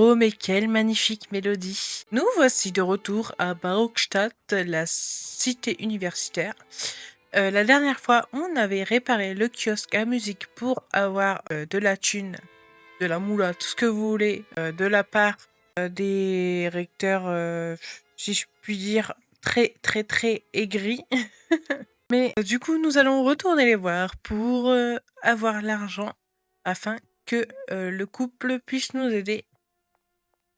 Oh, mais quelle magnifique mélodie! Nous voici de retour à Barokstadt, la cité universitaire. La dernière fois, on avait réparé le kiosque à musique pour avoir de la thune, de la moula, tout ce que vous voulez, de la part des recteurs, si je puis dire, très très très aigris. Mais du coup, nous allons retourner les voir pour avoir l'argent afin que le couple puisse nous aider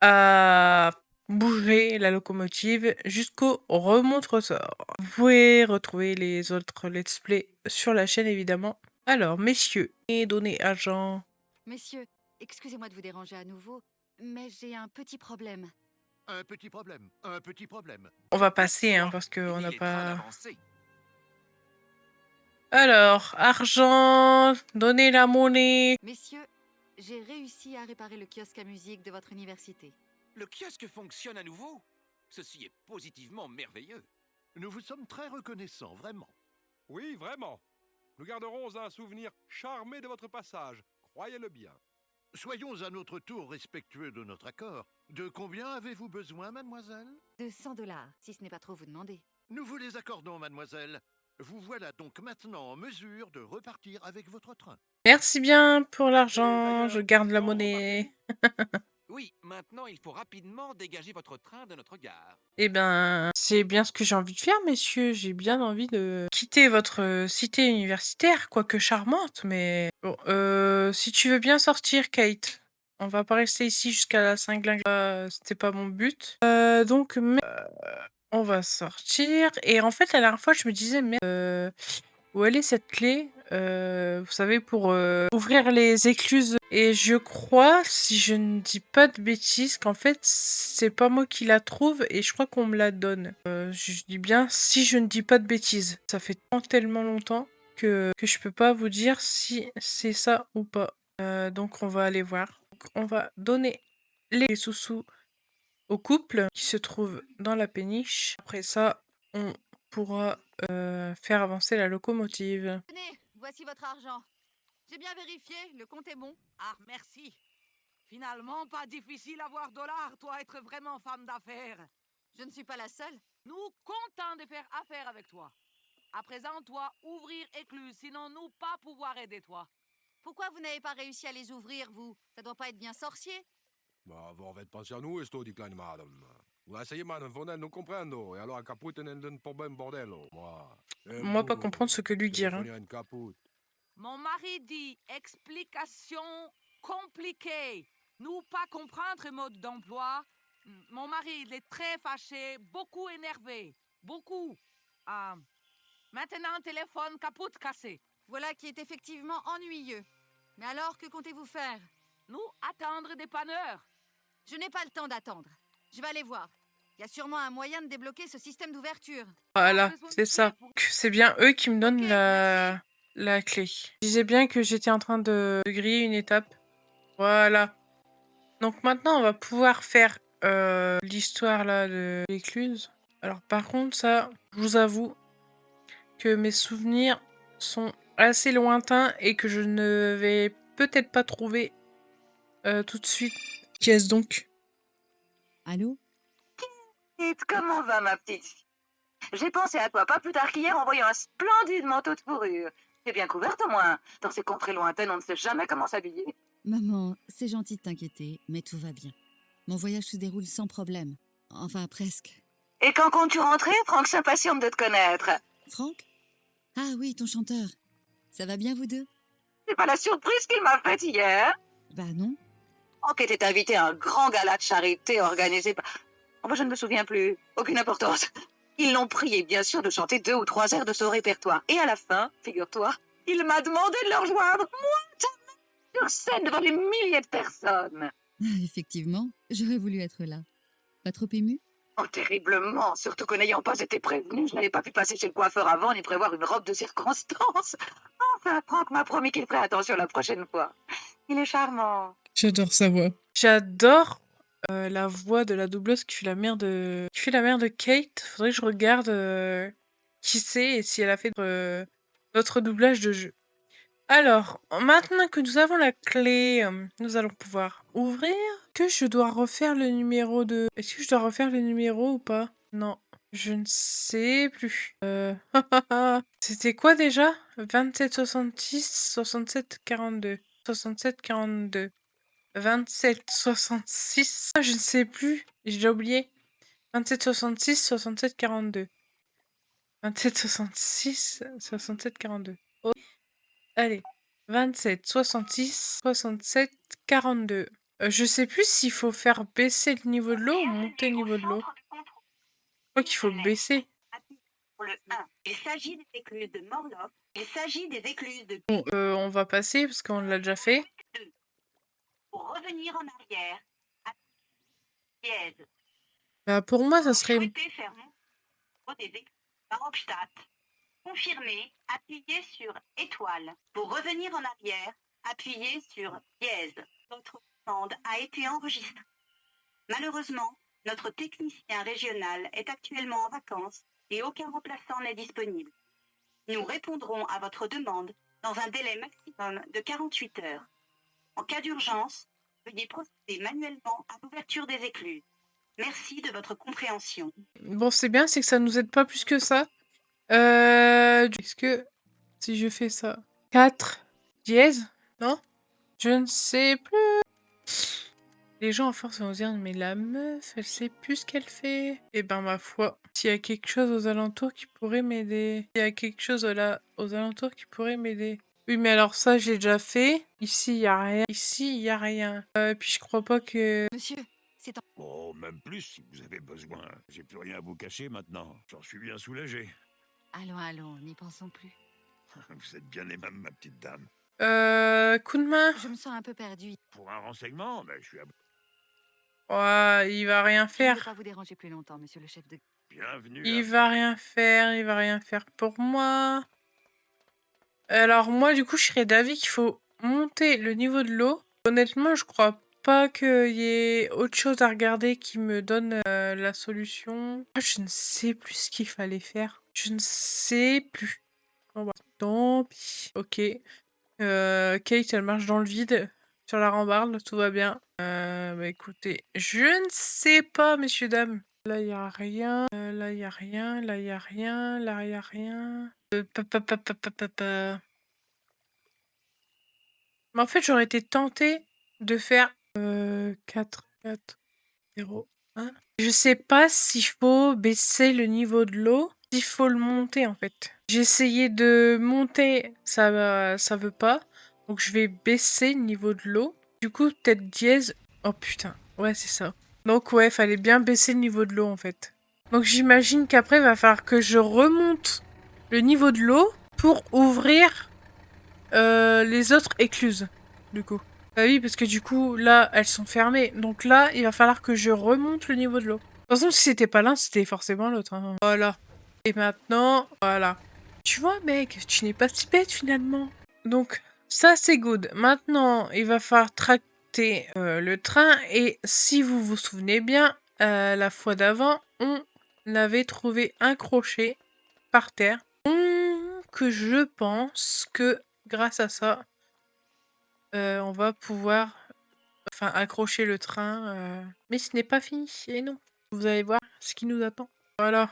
à bouger la locomotive jusqu'au remonte-ressort. Vous pouvez retrouver les autres let's play sur la chaîne évidemment. Alors messieurs, et donner agent. Messieurs, excusez-moi de vous déranger à nouveau, mais j'ai un petit problème. Un petit problème, un petit problème. On va passer hein, parce qu'on Il n'a est train pas... d'avancer. Alors, argent, donnez la monnaie. Messieurs, j'ai réussi à réparer le kiosque à musique de votre université. Le kiosque fonctionne à nouveau. Ceci est positivement merveilleux. Nous vous sommes très reconnaissants, vraiment. Oui, vraiment. Nous garderons un souvenir charmé de votre passage, croyez-le bien. Soyons à notre tour respectueux de notre accord. De combien avez-vous besoin, mademoiselle? De 100 $, si ce n'est pas trop vous demander. Nous vous les accordons, mademoiselle. Vous voilà donc maintenant en mesure de repartir avec votre train. Merci bien pour l'argent, d'ailleurs, je garde la non, monnaie. Oui, maintenant il faut rapidement dégager votre train de notre gare. Eh ben, c'est bien ce que j'ai envie de faire, messieurs. J'ai bien envie de quitter votre cité universitaire, quoique charmante, mais bon, si tu veux bien sortir, Kate, on va pas rester ici jusqu'à la Saint-Glinglin. C'était pas mon but. Donc, on va sortir. Et en fait, la dernière fois, je me disais, mais où elle est cette clé? Vous savez, pour ouvrir les écluses. Et je crois, si je ne dis pas de bêtises, qu'en fait, c'est pas moi qui la trouve et je crois qu'on me la donne. Je dis bien si je ne dis pas de bêtises. Ça fait tellement longtemps que je peux pas vous dire si c'est ça ou pas. Donc on va aller voir. Donc, on va donner les sous-sous au couple qui se trouve dans la péniche. Après ça, on pourra faire avancer la locomotive. Tenez, voici votre argent. J'ai bien vérifié, le compte est bon. Ah, merci. Finalement, pas difficile à voir dollar, toi être vraiment femme d'affaires. Je ne suis pas la seule. Nous contents de faire affaire avec toi. À présent, toi, ouvrir écluse, sinon nous pas pouvoir aider toi. Pourquoi vous n'avez pas réussi à les ouvrir, vous? Ça doit pas être bien sorcier. Vad vet pas nu står die kleine madam. Vad säger man från den comprendo? Et alors kaputen en den problem bordello. Moi, pas comprendre ce que lui dire. Hein. Une capote. Mon mari dit explication compliquée. Nous pas comprendre le mode d'emploi. Mon mari, il est très fâché, beaucoup énervé. Beaucoup. Maintenant, téléphone capote cassé. Voilà qui est effectivement ennuyeux. Mais alors, que comptez-vous faire? Nous attendre des panneurs. Je n'ai pas le temps d'attendre. Je vais aller voir. Il y a sûrement un moyen de débloquer ce système d'ouverture. Voilà, c'est ça. C'est bien eux qui me donnent Ok, la clé. Je disais bien que j'étais en train de griller une étape. Voilà. Donc maintenant, on va pouvoir faire l'histoire là de l'écluse. Alors par contre, ça, je vous avoue que mes souvenirs sont assez lointains et que je ne vais peut-être pas trouver tout de suite. Qu'est-ce donc? Allô? Pete, comment va ma petite fille? J'ai pensé à toi pas plus tard qu'hier en voyant un splendide manteau de fourrure. T'es bien couverte au moins. Dans ces contrées lointaines, on ne sait jamais comment s'habiller. Maman, c'est gentil de t'inquiéter, mais tout va bien. Mon voyage se déroule sans problème. Enfin, presque. Et quand comptes-tu rentrer? Franck s'impatiente de te connaître. Franck? Ah oui, ton chanteur. Ça va bien, vous deux? C'est pas la surprise qu'il m'a faite hier? Bah non. Franck était invité à un grand gala de charité organisé par... Oh, bah, je ne me souviens plus. Aucune importance. Ils l'ont prié, bien sûr, de chanter 2 ou 3 airs de son répertoire. Et à la fin, figure-toi, il m'a demandé de le rejoindre. Moi, sur scène devant des milliers de personnes. Ah, effectivement, j'aurais voulu être là. Pas trop ému? Oh, terriblement. Surtout que n'ayant pas été prévenue, je n'avais pas pu passer chez le coiffeur avant ni prévoir une robe de circonstance. Enfin, Franck m'a promis qu'il ferait attention la prochaine fois. Il est charmant. J'adore sa voix. J'adore la voix de la doubleuse qui fait la mère de Kate. Faudrait que je regarde qui c'est et si elle a fait notre doublage de jeu. Alors, maintenant que nous avons la clé, nous allons pouvoir ouvrir. Que je dois refaire le numéro de... Est-ce que je dois refaire le numéro ou pas? Non, je ne sais plus. C'était quoi déjà? 27 66 67 42. 67 42. 27 66. Ah, je ne sais plus. J'ai déjà oublié. 27 66 67 42. 27 66 67 42. Oh. Allez. 27 66 67 42. Je sais plus s'il faut faire baisser le niveau de l'eau ou monter le niveau de l'eau. Je crois qu'il faut baisser. Pour le 1, il s'agit des écluses de Morlock. Il s'agit des écluses de Bon, on va passer parce qu'on l'a déjà fait. 2. Pour revenir en arrière, appuyez dièse. Bah, pour moi, ça Vous serait... souhaitez faire monter des écluses Barockstadt. Confirmez, appuyez sur étoile. Pour revenir en arrière, appuyez sur dièse. Votre commande a été enregistrée. Malheureusement, notre technicien régional est actuellement en vacances et aucun remplaçant n'est disponible. Nous répondrons à votre demande dans un délai maximum de 48 heures. En cas d'urgence, veuillez procéder manuellement à l'ouverture des écluses. Merci de votre compréhension. Bon, c'est bien, c'est que ça nous aide pas plus que ça. Est-ce que si je fais ça 4 dièse, non? Je ne sais plus. Les gens, à force, vont se dire, mais la meuf, elle sait plus ce qu'elle fait. Eh ben, ma foi, s'il y a quelque chose aux alentours qui pourrait m'aider. S'il y a quelque chose là, aux alentours qui pourrait m'aider. Oui, mais alors ça, j'ai déjà fait. Ici, il y a rien. Ici, il y a rien. Puis je crois pas que... Monsieur, c'est en... Oh, même plus si vous avez besoin. J'ai plus rien à vous cacher maintenant. J'en suis bien soulagé. Allons, n'y pensons plus. Vous êtes bien aimable, ma petite dame. Coup de main. Je me sens un peu perdue. Pour un renseignement, je suis à... Ouais, il va rien Je ne vais faire. pas vous déranger plus longtemps, monsieur le chef de... Bienvenue. Il va rien faire pour moi. Alors moi, du coup, je serais d'avis qu'il faut monter le niveau de l'eau. Honnêtement, je crois pas qu'il y ait autre chose à regarder qui me donne la solution. Je ne sais plus ce qu'il fallait faire. Je ne sais plus. Bon, bah, tant pis. Ok. Kate, elle marche dans le vide. Sur la rambarde, tout va bien. Bah écoutez, je ne sais pas, messieurs, dames. Là, il n'y a rien. Là, il n'y a rien. Là, il n'y a rien. Là, il n'y a rien. Mais en fait, j'aurais été tentée de faire 4, 0, 1. Je sais pas s'il faut baisser le niveau de l'eau, s'il faut le monter en fait. J'ai essayé de monter, ça veut pas. Donc je vais baisser le niveau de l'eau. Du coup, peut-être dièse. Oh putain, ouais, c'est ça. Donc ouais, fallait bien baisser le niveau de l'eau en fait. Donc j'imagine qu'après, il va falloir que je remonte le niveau de l'eau pour ouvrir les autres écluses, du coup. Bah oui, parce que du coup, là, elles sont fermées. Donc là, il va falloir que je remonte le niveau de l'eau. De toute façon, si c'était pas l'un, c'était forcément l'autre. Hein. Voilà. Et maintenant, voilà. Tu vois, mec, tu n'es pas si bête, finalement. Donc, ça, c'est good. Maintenant, il va falloir tracter le train. Et si vous vous souvenez bien, la fois d'avant, on avait trouvé un crochet par terre. Donc, je pense que grâce à ça, on va pouvoir accrocher le train. Mais ce n'est pas fini, et non. Vous allez voir ce qui nous attend. Voilà.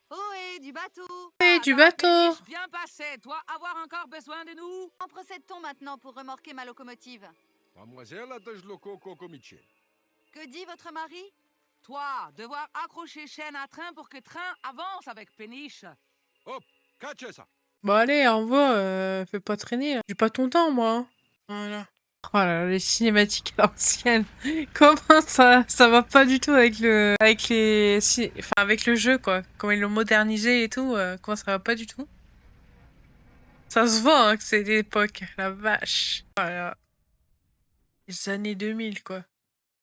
Ohé, du bateau! Et du Ça va, bateau! Péniche, bien passé. Toi, avoir encore besoin de nous? En procède-t-on maintenant pour remorquer ma locomotive? Mademoiselle, attache le coco comiche. Que dit votre mari? Toi, devoir accrocher chaîne à train pour que train avance avec Péniche. Hop, catch ça. Bon allez, envoie, fais pas traîner là. J'ai pas ton temps moi. Hein. Voilà. Oh là là, les cinématiques à l'ancienne. Comment ça va pas du tout avec avec le jeu quoi. Comment ils l'ont modernisé et tout, comment ça va pas du tout. Ça se voit hein, que c'est l'époque, la vache. Voilà. Les années 2000 quoi.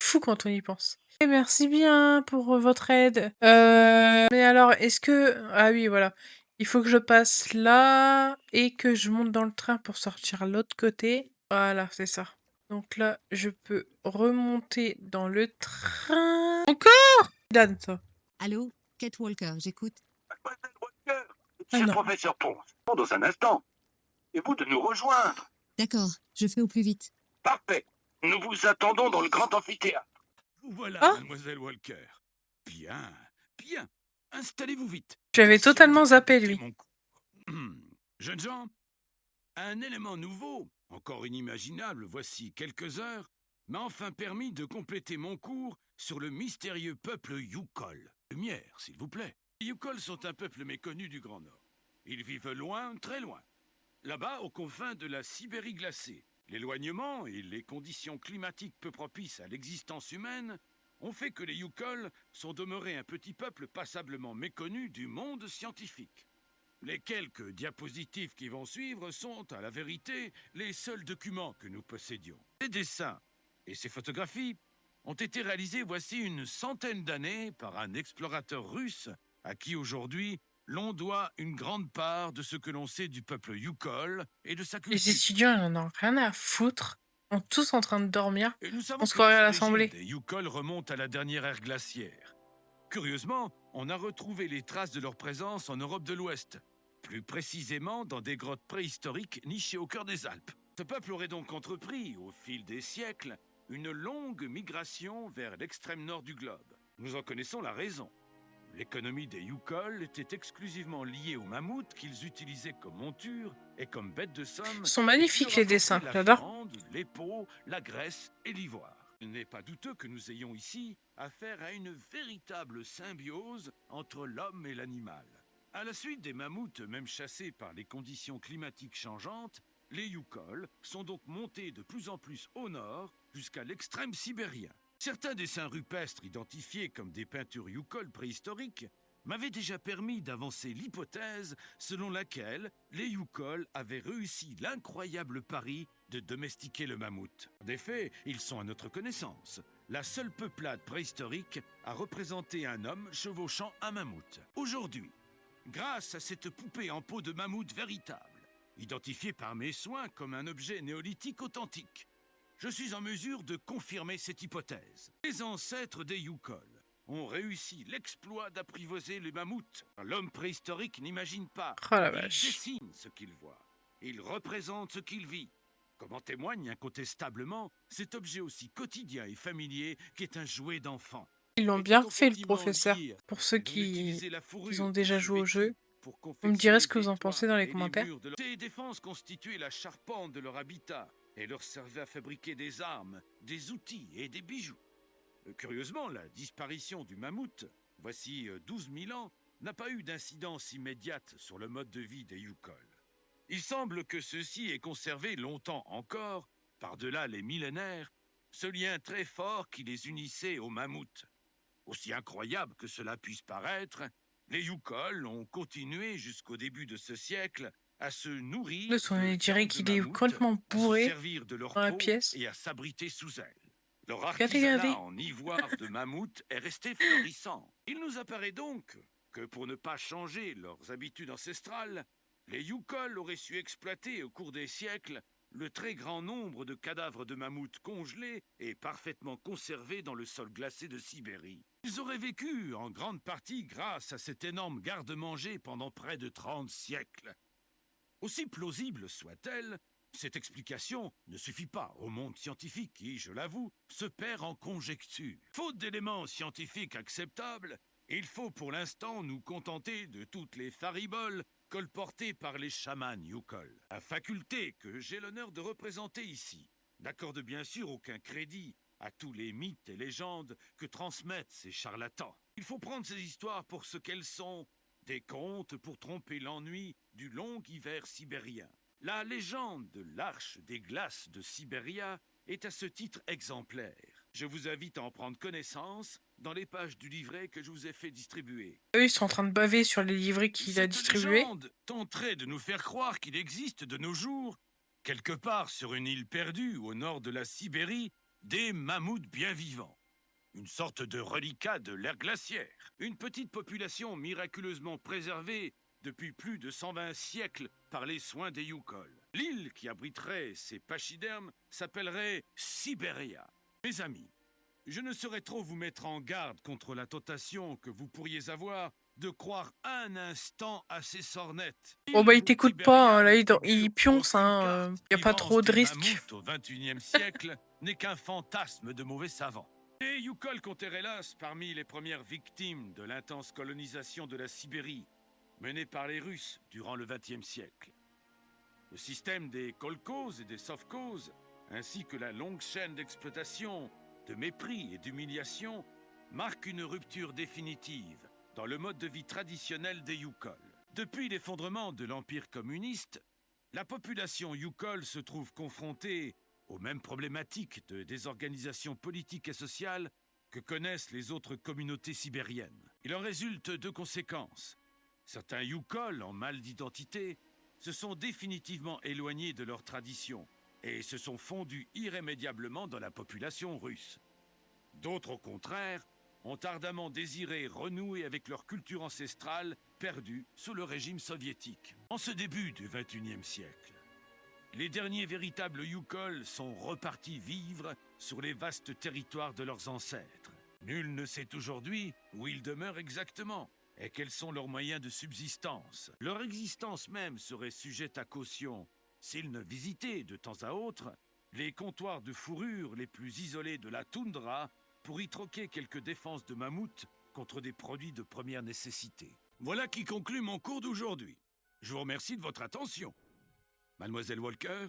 Fou quand on y pense. Et merci bien pour votre aide. Mais alors, est-ce que... Ah oui, voilà. Il faut que je passe là et que je monte dans le train pour sortir à l'autre côté. Voilà, c'est ça. Donc là, je peux remonter dans le train. Encore Dan, ça. Allô, Kate Walker, j'écoute. Mademoiselle Walker, Ah c'est le non. professeur Ponce. Dans un instant. vous de nous rejoindre. D'accord, je fais au plus vite. Parfait. Nous vous attendons dans le grand amphithéâtre. Vous voilà, Ah. mademoiselle Walker. Bien, bien. Installez-vous vite. J'avais Attention totalement de zappé, compléter lui. mon coup. Jeunes gens, un élément nouveau, encore inimaginable, voici quelques heures, m'a enfin permis de compléter mon cours sur le mystérieux peuple Yukol. Lumière, s'il vous plaît. Les Yukol sont un peuple méconnu du Grand Nord. Ils vivent loin, très loin. Là-bas, aux confins de la Sibérie glacée. L'éloignement et les conditions climatiques peu propices à l'existence humaine ont fait que les Yukol sont demeurés un petit peuple passablement méconnu du monde scientifique. Les quelques diapositives qui vont suivre sont, à la vérité, les seuls documents que nous possédions. Ces dessins et ces photographies ont été réalisés voici une centaine d'années par un explorateur russe à qui aujourd'hui l'on doit une grande part de ce que l'on sait du peuple Yukol et de sa Les culture. étudiants, ils en ont rien à foutre. Ils sont tous en train de dormir. Et nous savons On se que croirait les à origines l'Assemblée. des Yukol remontent à la dernière ère glaciaire. Curieusement, on a retrouvé les traces de leur présence en Europe de l'Ouest, plus précisément dans des grottes préhistoriques nichées au cœur des Alpes. Ce peuple aurait donc entrepris, au fil des siècles, une longue migration vers l'extrême nord du globe. Nous en connaissons la raison. L'économie des Yukol était exclusivement liée aux mammouths qu'ils utilisaient comme monture et comme bête de somme. Ils sont et qui magnifiques, leur les apportaient dessins. la J'adore. viande, les peaux, la graisse et l'ivoire. Il n'est pas douteux que nous ayons ici affaire à une véritable symbiose entre l'homme et l'animal. À la suite des mammouths, même chassés par les conditions climatiques changeantes, les Yukol sont donc montés de plus en plus au nord jusqu'à l'extrême sibérien. Certains dessins rupestres identifiés comme des peintures Yukol préhistoriques m'avaient déjà permis d'avancer l'hypothèse selon laquelle les Yukol avaient réussi l'incroyable pari de domestiquer le mammouth. En effet, ils sont à notre connaissance la seule peuplade préhistorique à représenter un homme chevauchant un mammouth. Aujourd'hui, grâce à cette poupée en peau de mammouth véritable, identifiée par mes soins comme un objet néolithique authentique, je suis en mesure de confirmer cette hypothèse. Les ancêtres des Yukol ont réussi l'exploit d'apprivoiser les mammouths. L'homme préhistorique n'imagine pas. Oh la Il vache. dessine ce qu'il voit. Il représente ce qu'il vit. Comme en témoigne incontestablement cet objet aussi quotidien et familier qu'est un jouet d'enfant. Ils l'ont Et bien quand on fait, le effectivement professeur. lire Pour ceux qu'ils ont utilisé la qui fourrure ont pour déjà se joué au vêtir, jeu, pour vous me direz ce que confectionner vous en des pensez toits dans les et des commentaires. murs de leur- Ces défenses constituaient la charpente de leur habitat et leur servaient à fabriquer des armes, des outils et des bijoux. Curieusement, la disparition du mammouth, voici 12 000 ans, n'a pas eu d'incidence immédiate sur le mode de vie des Yukol. Il semble que ceux-ci aient conservé longtemps encore, par-delà les millénaires, ce lien très fort qui les unissait aux mammouths. Aussi incroyable que cela puisse paraître, les Yukol ont continué jusqu'au début de ce siècle à se nourrir Le son, de il dirait viande de qu'il est mammouth, complètement à se bourré servir de leur dans la peau pièce. et à s'abriter sous elle. Leur Regardez, artisanat regardez. en ivoire de mammouth est resté florissant. Il nous apparaît donc que pour ne pas changer leurs habitudes ancestrales, les Yukol auraient su exploiter au cours des siècles le très grand nombre de cadavres de mammouths congelés et parfaitement conservés dans le sol glacé de Sibérie. Ils auraient vécu en grande partie grâce à cet énorme garde-manger pendant près de 30 siècles. Aussi plausible soit-elle, cette explication ne suffit pas au monde scientifique qui, je l'avoue, se perd en conjectures. Faute d'éléments scientifiques acceptables, il faut pour l'instant nous contenter de toutes les fariboles colportées par les chamans Yukol. La faculté que j'ai l'honneur de représenter ici n'accorde bien sûr aucun crédit à tous les mythes et légendes que transmettent ces charlatans. Il faut prendre ces histoires pour ce qu'elles sont, des contes pour tromper l'ennui du long hiver sibérien. La légende de l'Arche des glaces de Sibéria est à ce titre exemplaire. Je vous invite à en prendre connaissance dans les pages du livret que je vous ai fait distribuer. Eux, ils sont en train de baver sur les livrets qu'il a Cette distribués. légende tenterait de nous faire croire qu'il existe de nos jours, quelque part sur une île perdue au nord de la Sibérie, des mammouths bien vivants. Une sorte de reliquat de l'ère glaciaire. Une petite population miraculeusement préservée depuis plus de 120 siècles par les soins des Yukol. L'île qui abriterait ces pachydermes s'appellerait Sibéria. Mes amis, je ne saurais trop vous mettre en garde contre la tentation que vous pourriez avoir de croire un instant à ces sornettes. Oh bah, il t'écoute pas, hein, là, il il pionce, hein, y a pas trop de risques. Au XXIe siècle n'est qu'un fantasme de mauvais savants. Et Yukol comptait hélas parmi les premières victimes de l'intense colonisation de la Sibérie, menée par les Russes durant le XXe siècle. Le système des kolkhozes et des sovkhozes, ainsi que la longue chaîne d'exploitation, de mépris et d'humiliation, marque une rupture définitive dans le mode de vie traditionnel des Yukol. Depuis l'effondrement de l'Empire communiste, la population Yukol se trouve confrontée aux mêmes problématiques de désorganisation politique et sociale que connaissent les autres communautés sibériennes. Il en résulte deux conséquences. Certains Yukol, en mal d'identité, se sont définitivement éloignés de leurs traditions et se sont fondus irrémédiablement dans la population russe. D'autres, au contraire, ont ardemment désiré renouer avec leur culture ancestrale perdue sous le régime soviétique. En ce début du XXIe siècle, les derniers véritables Yukol sont repartis vivre sur les vastes territoires de leurs ancêtres. Nul ne sait aujourd'hui où ils demeurent exactement et quels sont leurs moyens de subsistance. Leur existence même serait sujette à caution s'ils ne visitaient de temps à autre les comptoirs de fourrure les plus isolés de la toundra pour y troquer quelques défenses de mammouth contre des produits de première nécessité. Voilà qui conclut mon cours d'aujourd'hui. Je vous remercie de votre attention. Mademoiselle Walker,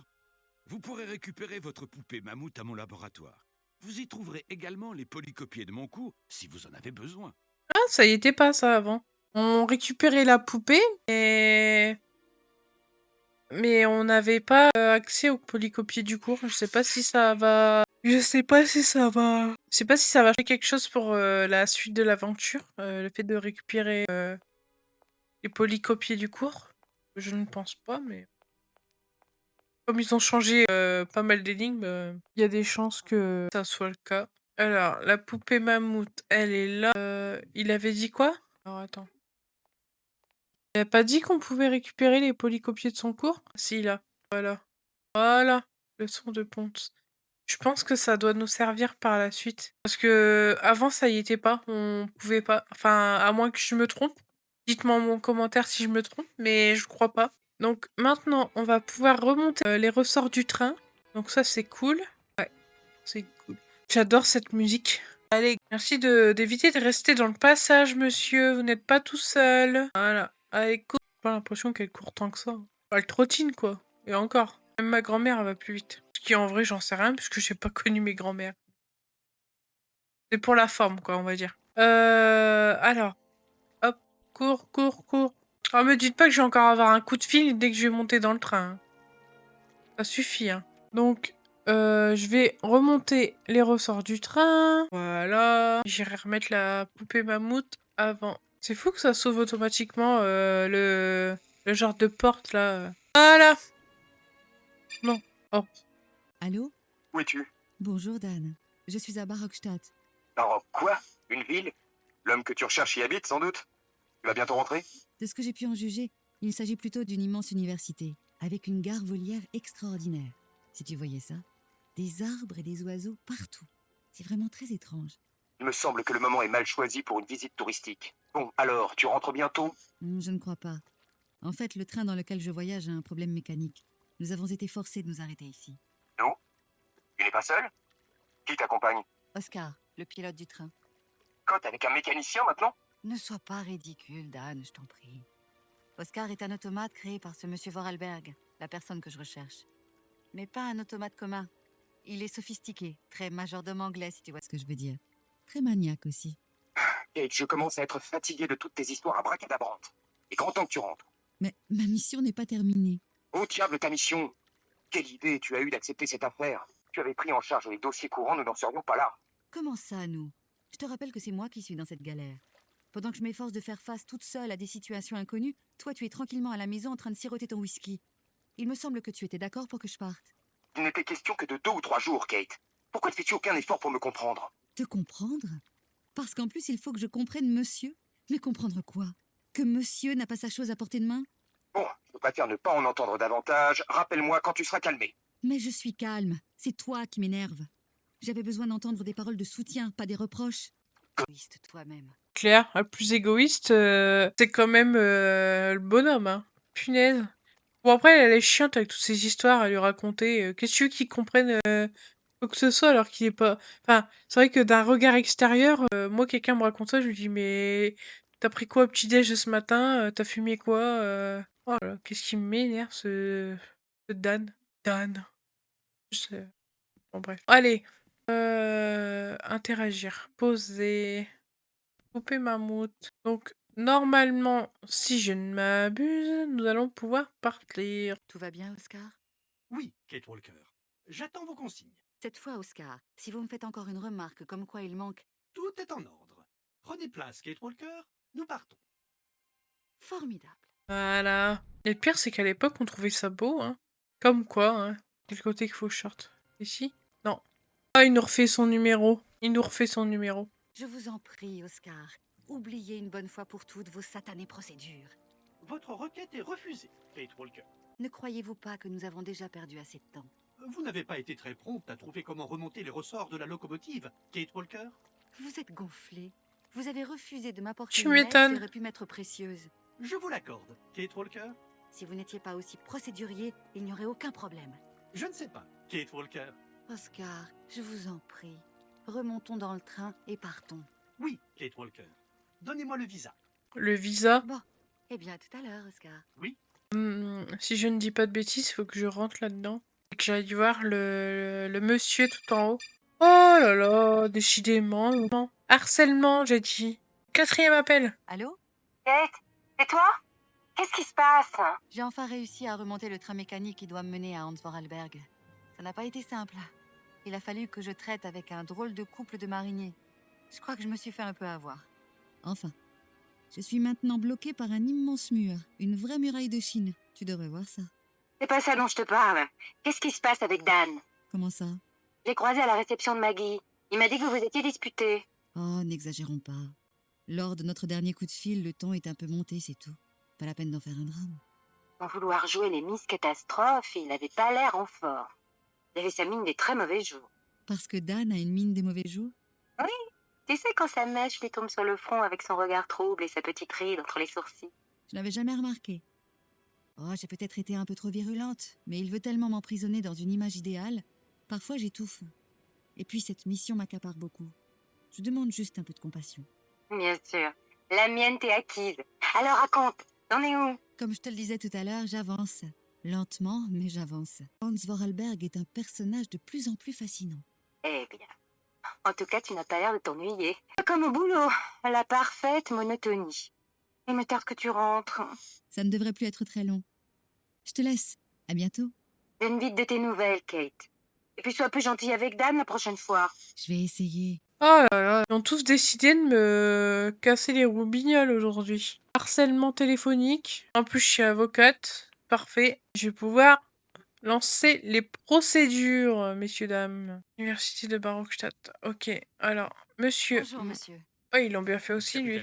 vous pourrez récupérer votre poupée mammouth à mon laboratoire. Vous y trouverez également les polycopiés de mon cours si vous en avez besoin. Ah, ça y était pas ça avant. On récupérait la poupée, mais on n'avait pas accès aux polycopiés du cours. Je sais pas si ça va... Je sais pas si ça va faire quelque chose pour la suite de l'aventure, le fait de récupérer les polycopiés du cours. Je ne pense pas, mais... Comme ils ont changé pas mal d'énigmes, il y a des chances que ça soit le cas. Alors, la poupée mammouth, elle est là. Il avait dit quoi? Alors, attends. Il a pas dit qu'on pouvait récupérer les polycopiés de son cours? Si, là. Voilà. Voilà. Leçon de ponte. Je pense que ça doit nous servir par la suite. Parce que avant, ça y était pas. On pouvait pas. Enfin, à moins que je me trompe. Dites-moi en commentaire si je me trompe, mais je crois pas. Donc maintenant, on va pouvoir remonter les ressorts du train. Donc ça, c'est cool. Ouais, c'est cool. J'adore cette musique. Allez, merci d'éviter de rester dans le passage, monsieur. Vous n'êtes pas tout seul. Voilà. Allez, cours. J'ai pas l'impression qu'elle court tant que ça. Elle trottine, quoi. Et encore. Même ma grand-mère, elle va plus vite. Ce qui, en vrai, j'en sais rien, puisque j'ai pas connu mes grand-mères. C'est pour la forme, quoi, on va dire. Alors. Hop. Cours, cours, cours. Oh, me dites pas que je vais encore avoir un coup de fil dès que je vais monter dans le train. Ça suffit, hein. Donc, je vais remonter les ressorts du train. Voilà. J'irai remettre la poupée mammouth avant. C'est fou que ça sauve automatiquement le genre de porte, là. Voilà. Non. Oh. Allô? Où es-tu? Bonjour, Dan. Je suis à Barokstadt. Alors, quoi? Une ville? L'homme que tu recherches y habite, sans doute? Tu vas bientôt rentrer? De ce que j'ai pu en juger, il s'agit plutôt d'une immense université, avec une gare volière extraordinaire. Si tu voyais ça, des arbres et des oiseaux partout. C'est vraiment très étrange. Il me semble que le moment est mal choisi pour une visite touristique. Bon, alors, tu rentres bientôt? Je ne crois pas. En fait, le train dans lequel je voyage a un problème mécanique. Nous avons été forcés de nous arrêter ici. Non? Tu n'es pas seul? Qui t'accompagne? Oscar, le pilote du train. Cote avec un mécanicien maintenant? Ne sois pas ridicule, Dan, je t'en prie. Oscar est un automate créé par ce monsieur Vorarlberg, la personne que je recherche. Mais pas un automate commun. Il est sophistiqué, très majordome anglais, si tu vois ce que je veux dire. Très maniaque aussi. Kate, je commence à être fatigué de toutes tes histoires abracadabrantes. Et grand temps que tu rentres. Mais ma mission n'est pas terminée. Où diable ta mission? Quelle idée tu as eue d'accepter cette affaire? Tu avais pris en charge les dossiers courants, nous n'en serions pas là. Comment ça, nous? Je te rappelle que c'est moi qui suis dans cette galère. Pendant que je m'efforce de faire face toute seule à des situations inconnues, toi tu es tranquillement à la maison en train de siroter ton whisky. Il me semble que tu étais d'accord pour que je parte. Il n'était question que de 2 ou 3 jours, Kate. Pourquoi ne fais-tu aucun effort pour me comprendre? Te comprendre? Parce qu'en plus il faut que je comprenne monsieur. Mais comprendre quoi? Que monsieur n'a pas sa chose à portée de main? Bon, je préfère ne pas en entendre davantage. Rappelle-moi quand tu seras calmé. Mais je suis calme. C'est toi qui m'énerve. J'avais besoin d'entendre des paroles de soutien, pas des reproches. Égoïste toi-même. clair. Le plus égoïste, c'est quand même le bonhomme, hein. Punaise. Bon, après, elle est chiante avec toutes ces histoires à lui raconter. Qu'est-ce que tu veux qu'il comprenne quoi que ce soit alors qu'il est pas. Enfin, c'est vrai que d'un regard extérieur, moi, quelqu'un me raconte ça, je lui dis, mais t'as pris quoi au petit-déj ce matin? T'as fumé quoi? Oh là là, qu'est-ce qui m'énerve, ce Dan. Dan. Je sais. Bon, bref. Allez. Interagir. Poser. Couper mammouth. Donc, normalement, si je ne m'abuse, nous allons pouvoir partir. Tout va bien, Oscar? Oui, Kate Walker. J'attends vos consignes. Cette fois, Oscar, si vous me faites encore une remarque comme quoi il manque... Tout est en ordre. Prenez place, Kate Walker. Nous partons. Formidable. Voilà. Et le pire, c'est qu'à l'époque, on trouvait ça beau, hein. Comme quoi, hein. Quel côté qu'il faut short. Ici? Non. Ah, il nous refait son numéro. Il nous refait son numéro. Je vous en prie, Oscar. Oubliez une bonne fois pour toutes vos satanées procédures. Votre requête est refusée, Kate Walker. Ne croyez-vous pas que nous avons déjà perdu assez de temps? Vous n'avez pas été très prompte à trouver comment remonter les ressorts de la locomotive, Kate Walker. Vous êtes gonflé. Vous avez refusé de m'apporter Tu une aide m'étonnes. qui aurait pu m'être précieuse. Je vous l'accorde, Kate Walker. Si vous n'étiez pas aussi procédurier, il n'y aurait aucun problème. Je ne sais pas, Kate Walker. Oscar, je vous en prie. Remontons dans le train et partons. Oui, Kate Walker. Donnez-moi le visa. Le visa. Bon, eh bien, à tout à l'heure, Oscar. Oui. Si je ne dis pas de bêtises, il faut que je rentre là-dedans. Et que j'aille voir le monsieur tout en haut. Oh là là, décidément. Non. Harcèlement, j'ai dit. 4e appel. Allô? Kate, c'est toi? Qu'est-ce qui se passe? J'ai enfin réussi à remonter le train mécanique qui doit me mener à Hans Vorarlberg. Ça n'a pas été simple. Il a fallu que je traite avec un drôle de couple de mariniers. Je crois que je me suis fait un peu avoir. Enfin, je suis maintenant bloquée par un immense mur, une vraie muraille de Chine. Tu devrais voir ça. C'est pas ça dont je te parle. Qu'est-ce qui se passe avec Dan? Comment ça? J'ai croisé à la réception de Maggie. Il m'a dit que vous vous étiez disputés. Oh, n'exagérons pas. Lors de notre dernier coup de fil, le ton est un peu monté, c'est tout. Pas la peine d'en faire un drame. Sans vouloir jouer les Miss Catastrophes, il n'avait pas l'air en forme. Il avait sa mine des très mauvais jours. Parce que Dan a une mine des mauvais jours? Oui, tu sais quand sa mèche lui tombe sur le front avec son regard trouble et sa petite ride entre les sourcils. Je n'avais jamais remarqué. Oh, j'ai peut-être été un peu trop virulente, mais il veut tellement m'emprisonner dans une image idéale. Parfois, j'étouffe. Et puis, cette mission m'accapare beaucoup. Je demande juste un peu de compassion. Bien sûr. La mienne t'est acquise. Alors raconte, t'en es où? Comme je te le disais tout à l'heure, j'avance. Lentement, mais j'avance. Hans Vorarlberg est un personnage de plus en plus fascinant. Eh bien. En tout cas, tu n'as pas l'air de t'ennuyer. Comme au boulot, la parfaite monotonie. Il me tarde que tu rentres. Ça ne devrait plus être très long. Je te laisse. À bientôt. Donne vite de tes nouvelles, Kate. Et puis sois plus gentille avec Dan la prochaine fois. Je vais essayer. Oh là là, ils ont tous décidé de me casser les roubignoles aujourd'hui. Harcèlement téléphonique. En plus, je suis avocate. Parfait. Je vais pouvoir lancer les procédures, messieurs, dames. Université de Barrockstadt. Ok, alors, monsieur. Bonjour, monsieur. Oh, ils l'ont bien fait aussi, lui.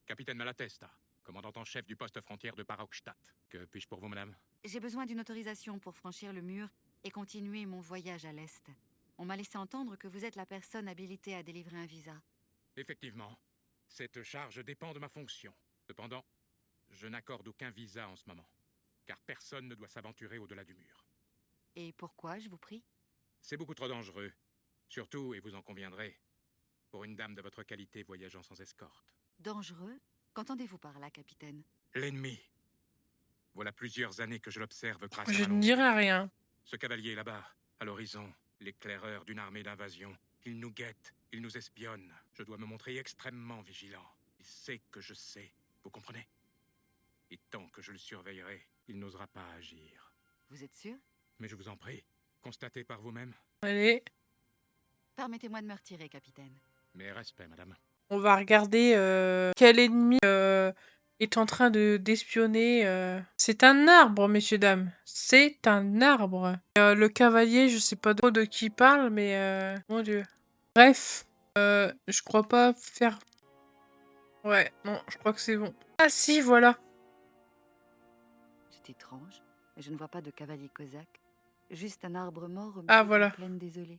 Capitaine Malatesta, commandant en chef du poste frontière de Barrockstadt. Que puis-je pour vous, madame? J'ai besoin d'une autorisation pour franchir le mur et continuer mon voyage à l'Est. On m'a laissé entendre que vous êtes la personne habilitée à délivrer un visa. Effectivement, cette charge dépend de ma fonction. Cependant, je n'accorde aucun visa en ce moment, car personne ne doit s'aventurer au-delà du mur. Et pourquoi, je vous prie? C'est beaucoup trop dangereux. Surtout, et vous en conviendrez, pour une dame de votre qualité voyageant sans escorte. Dangereux? Qu'entendez-vous par là, capitaine? L'ennemi. Voilà plusieurs années que je l'observe grâce à Je ma ne longue dirai vue. rien. Ce cavalier là-bas, à l'horizon, l'éclaireur d'une armée d'invasion. Il nous guette, il nous espionne. Je dois me montrer extrêmement vigilant. Il sait que je sais. Vous comprenez? Et tant que je le surveillerai, il n'osera pas agir. Vous êtes sûr? Mais je vous en prie, constatez par vous-même. Allez, Permettez-moi de me retirer, capitaine. Mes respects, madame. on va regarder quel ennemi est en train d'espionner. C'est un arbre, messieurs, dames. C'est un arbre. Le cavalier, je sais pas trop de qui il parle, mais mon Dieu. Bref, je crois pas faire... Ouais, non, je crois que c'est bon. Ah si, voilà. C'est étrange, mais je ne vois pas de cavalier cosaque. Juste un arbre mort au milieu Ah, d'une voilà. plaine désolée.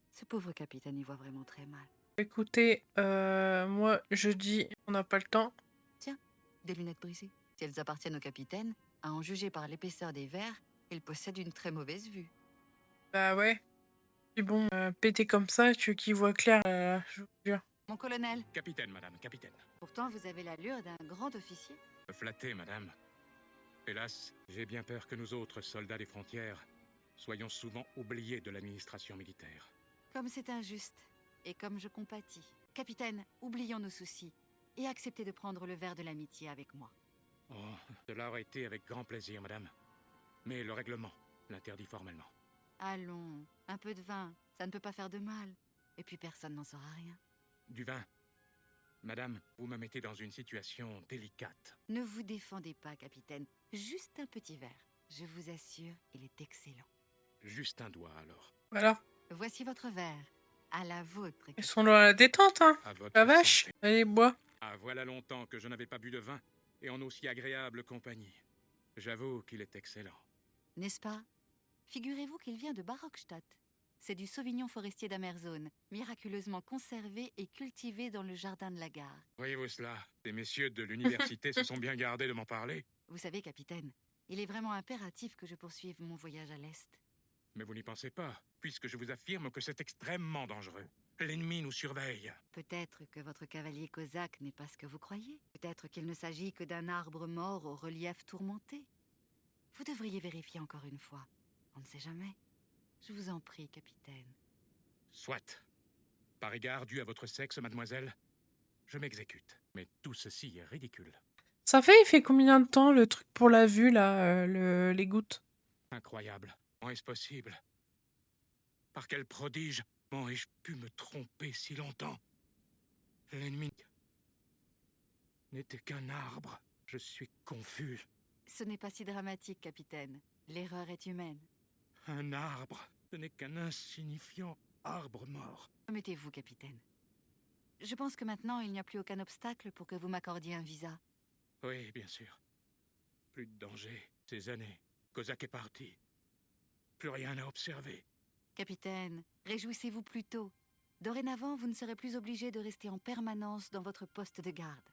Ce pauvre capitaine y voit vraiment très mal. Écoutez, moi, je dis, on n'a pas le temps. Tiens, des lunettes brisées. Si elles appartiennent au capitaine, à en juger par l'épaisseur des verres, il possède une très mauvaise vue. Bah ouais. Puis bon, pété comme ça, tu veux qu'il voit clair, je vous jure. Mon colonel, Capitaine, madame, capitaine. pourtant vous avez l'allure d'un grand officier. Flatté, madame. Hélas, j'ai bien peur que nous autres soldats des frontières soyons souvent oubliés de l'administration militaire. Comme c'est injuste, et comme je compatis. Capitaine, oublions nos soucis, et acceptez de prendre le verre de l'amitié avec moi. Oh, cela aurait été avec grand plaisir, madame. Mais le règlement l'interdit formellement. Allons, un peu de vin, ça ne peut pas faire de mal. Et puis personne n'en saura rien. Du vin. Madame, vous me mettez dans une situation délicate. Ne vous défendez pas, capitaine. Juste un petit verre. Je vous assure, il est excellent. Juste un doigt, alors. Voilà. Voici votre verre. À la vôtre, Ils capitaine. sont dans la détente, hein. À votre La vache. santé. Allez, bois. Ah, voilà longtemps que je n'avais pas bu de vin, et en aussi agréable compagnie. J'avoue qu'il est excellent. N'est-ce pas? Figurez-vous qu'il vient de Barockstadt. C'est du Sauvignon forestier d'Amerzone, miraculeusement conservé et cultivé dans le jardin de la gare. Voyez-vous cela? Ces messieurs de l'université se sont bien gardés de m'en parler. Vous savez, capitaine, il est vraiment impératif que je poursuive mon voyage à l'Est. Mais vous n'y pensez pas, puisque je vous affirme que c'est extrêmement dangereux. L'ennemi nous surveille. Peut-être que votre cavalier cosaque n'est pas ce que vous croyez. Peut-être qu'il ne s'agit que d'un arbre mort au relief tourmenté. Vous devriez vérifier encore une fois. On ne sait jamais. Je vous en prie, capitaine. Soit. Par égard dû à votre sexe, mademoiselle, je m'exécute. Mais tout ceci est ridicule. Il fait combien de temps le truc pour la vue, là, les gouttes? Incroyable. Comment est-ce possible? Par quel prodige comment ai-je pu me tromper si longtemps? L'ennemi n'était qu'un arbre. Je suis confus. Ce n'est pas si dramatique, capitaine. L'erreur est humaine. Un arbre, ce n'est qu'un insignifiant arbre mort. Remettez-vous, capitaine. Je pense que maintenant, il n'y a plus aucun obstacle pour que vous m'accordiez un visa. Oui, bien sûr. Plus de danger. Ces années. Kozak est parti. Plus rien à observer. Capitaine, réjouissez-vous plutôt. Dorénavant, vous ne serez plus obligé de rester en permanence dans votre poste de garde.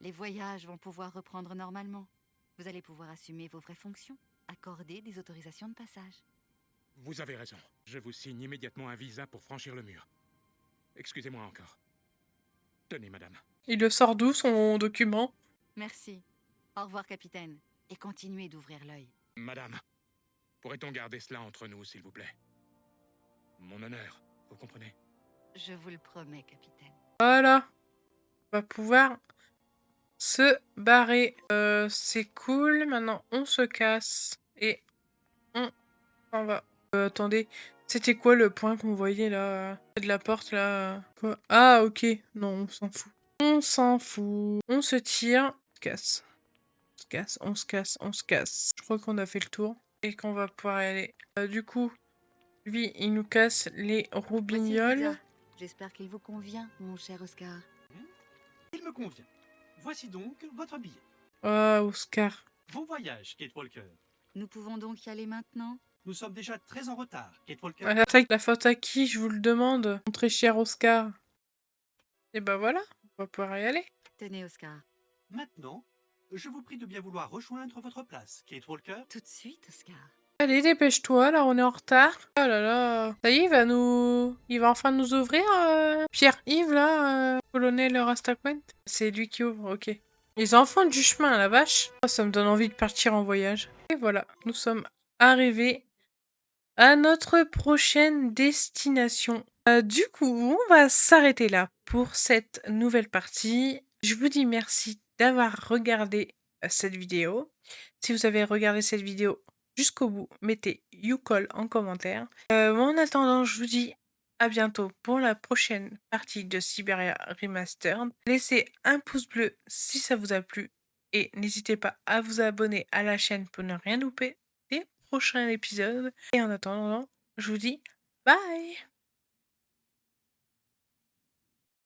Les voyages vont pouvoir reprendre normalement. Vous allez pouvoir assumer vos vraies fonctions, accorder des autorisations de passage. Vous avez raison. Je vous signe immédiatement un visa pour franchir le mur. Excusez-moi encore. Tenez, madame. Il le sort d'où, son document? Merci. Au revoir, capitaine. Et continuez d'ouvrir l'œil. Madame, pourrait-on garder cela entre nous, s'il vous plaît? Mon honneur, vous comprenez? Je vous le promets, capitaine. Voilà. On va pouvoir se barrer. C'est cool. Maintenant, on se casse. Et on s'en va. Attendez. C'était quoi le point qu'on voyait là? De la porte là? Quoi? Ah, ok. Non, on s'en fout. On s'en fout. On se tire. On se casse. On se casse, on se casse, on se casse. Je crois qu'on a fait le tour. Et qu'on va pouvoir y aller. Du coup, lui, il nous casse les Voici le roubignoles. visa. J'espère qu'il vous convient, mon cher Oscar. Il me convient. Voici donc votre billet. Oh, Oscar. Bon voyage, Kate Walker. Nous pouvons donc y aller maintenant? Nous sommes déjà très en retard, Kate Walker. La faute à qui, je vous le demande, mon très cher Oscar? Et ben voilà, on va pouvoir y aller. Tenez, Oscar. Maintenant, je vous prie de bien vouloir rejoindre votre place, Kate Walker. Tout de suite, Oscar. Allez, dépêche-toi, là, on est en retard. Oh là là. Ça y est, il va enfin nous ouvrir, Pierre-Yves, là, colonel Rastaquent. C'est lui qui ouvre, ok. Les enfants du chemin, la vache. Oh, ça me donne envie de partir en voyage. Et voilà, nous sommes arrivés à notre prochaine destination. Du coup, on va s'arrêter là pour cette nouvelle partie. Je vous dis merci d'avoir regardé cette vidéo. Si vous avez regardé cette vidéo jusqu'au bout, mettez YouCall en commentaire. En attendant, je vous dis à bientôt pour la prochaine partie de Syberia Remastered. Laissez un pouce bleu si ça vous a plu et n'hésitez pas à vous abonner à la chaîne pour ne rien louper des prochains épisodes. Et en attendant, je vous dis bye!